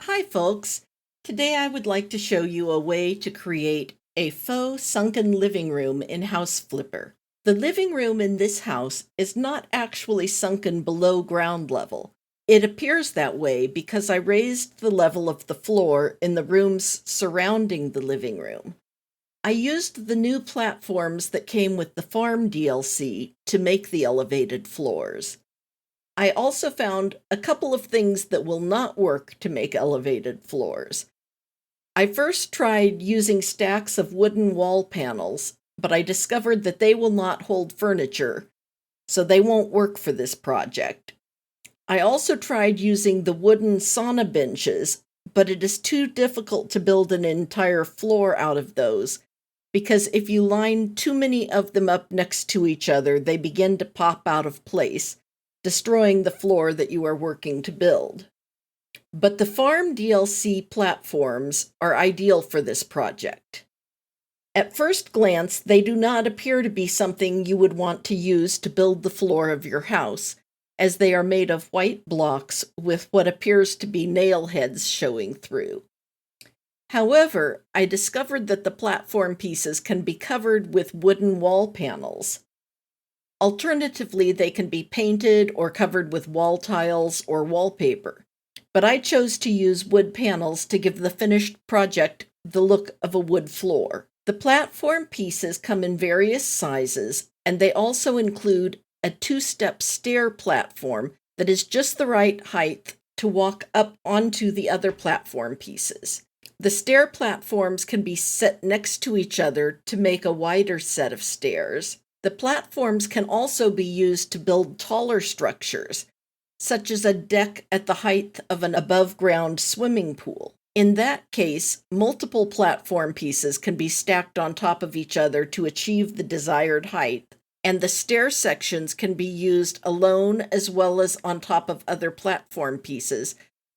Hi folks! Today I would like to show you a way to create a faux sunken living room in House Flipper. The living room in this house is not actually sunken below ground level. It appears that way because I raised the level of the floor in the rooms surrounding the living room. I used the new platforms that came with the Farm DLC to make the elevated floors. I also found a couple of things that will not work to make elevated floors. I first tried using stacks of wooden wall panels, but I discovered that they will not hold furniture, so they won't work for this project. I also tried using the wooden sauna benches, but it is too difficult to build an entire floor out of those, because if you line too many of them up next to each other, they begin to pop out of place, destroying the floor that you are working to build. But the Farm DLC platforms are ideal for this project. At first glance, they do not appear to be something you would want to use to build the floor of your house, as they are made of white blocks with what appears to be nail heads showing through. However, I discovered that the platform pieces can be covered with wooden wall panels. Alternatively, they can be painted or covered with wall tiles or wallpaper, but I chose to use wood panels to give the finished project the look of a wood floor. The platform pieces come in various sizes, and they also include a two-step stair platform that is just the right height to walk up onto the other platform pieces. The stair platforms can be set next to each other to make a wider set of stairs. The platforms can also be used to build taller structures, such as a deck at the height of an above-ground swimming pool. In that case, multiple platform pieces can be stacked on top of each other to achieve the desired height, and the stair sections can be used alone as well as on top of other platform pieces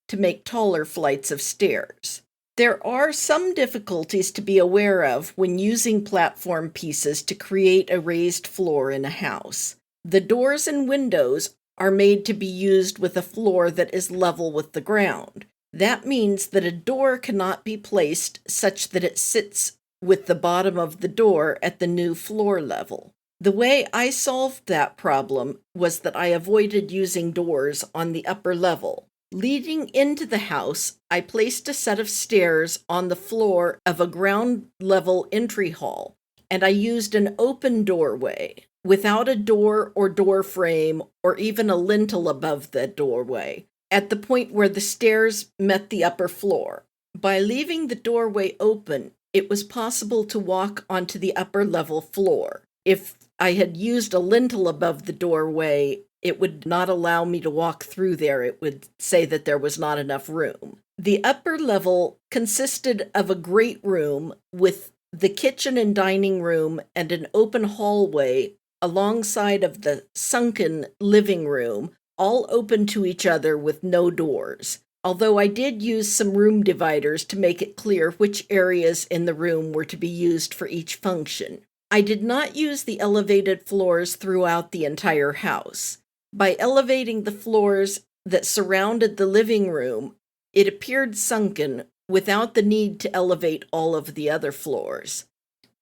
to make taller flights of stairs. There are some difficulties to be aware of when using platform pieces to create a raised floor in a house. The doors and windows are made to be used with a floor that is level with the ground. That means that a door cannot be placed such that it sits with the bottom of the door at the new floor level. The way I solved that problem was that I avoided using doors on the upper level. Leading into the house, I placed a set of stairs on the floor of a ground-level entry hall, and I used an open doorway, without a door or door frame or even a lintel above the doorway, at the point where the stairs met the upper floor. By leaving the doorway open, it was possible to walk onto the upper-level floor. If I had used a lintel above the doorway, it would not allow me to walk through there. It would say that there was not enough room. The upper level consisted of a great room with the kitchen and dining room and an open hallway alongside of the sunken living room, all open to each other with no doors. Although I did use some room dividers to make it clear which areas in the room were to be used for each function. I did not use the elevated floors throughout the entire house. By elevating the floors that surrounded the living room, it appeared sunken without the need to elevate all of the other floors.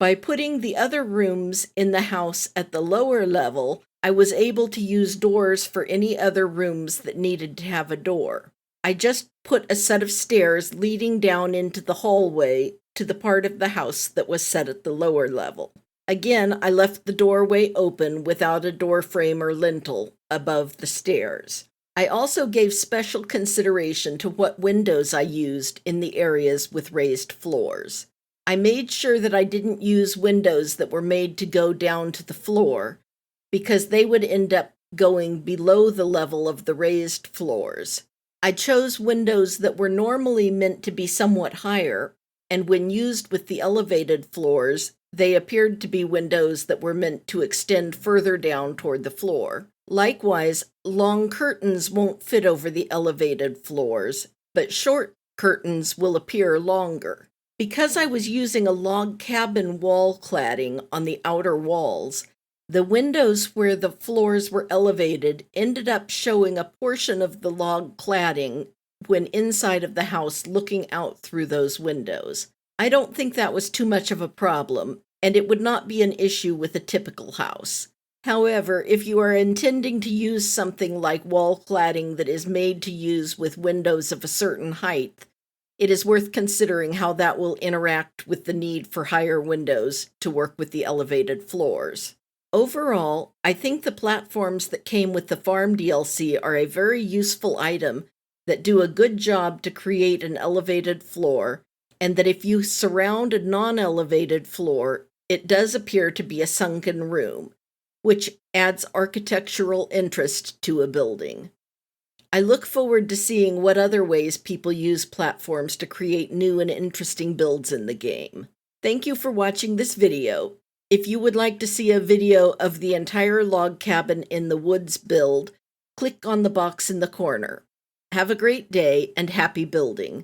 By putting the other rooms in the house at the lower level, I was able to use doors for any other rooms that needed to have a door. I just put a set of stairs leading down into the hallway to the part of the house that was set at the lower level. Again, I left the doorway open without a door frame or lintel above the stairs. I also gave special consideration to what windows I used in the areas with raised floors. I made sure that I didn't use windows that were made to go down to the floor, because they would end up going below the level of the raised floors. I chose windows that were normally meant to be somewhat higher, and when used with the elevated floors, they appeared to be windows that were meant to extend further down toward the floor. Likewise, long curtains won't fit over the elevated floors, but short curtains will appear longer. Because I was using a log cabin wall cladding on the outer walls, the windows where the floors were elevated ended up showing a portion of the log cladding when inside of the house looking out through those windows. I don't think that was too much of a problem, and it would not be an issue with a typical house. However, if you are intending to use something like wall cladding that is made to use with windows of a certain height, it is worth considering how that will interact with the need for higher windows to work with the elevated floors. Overall, I think the platforms that came with the Farm DLC are a very useful item that do a good job to create an elevated floor, and that if you surround a non-elevated floor, it does appear to be a sunken room, which adds architectural interest to a building. I look forward to seeing what other ways people use platforms to create new and interesting builds in the game. Thank you for watching this video. If you would like to see a video of the entire log cabin in the woods build, click on the box in the corner. Have a great day and happy building.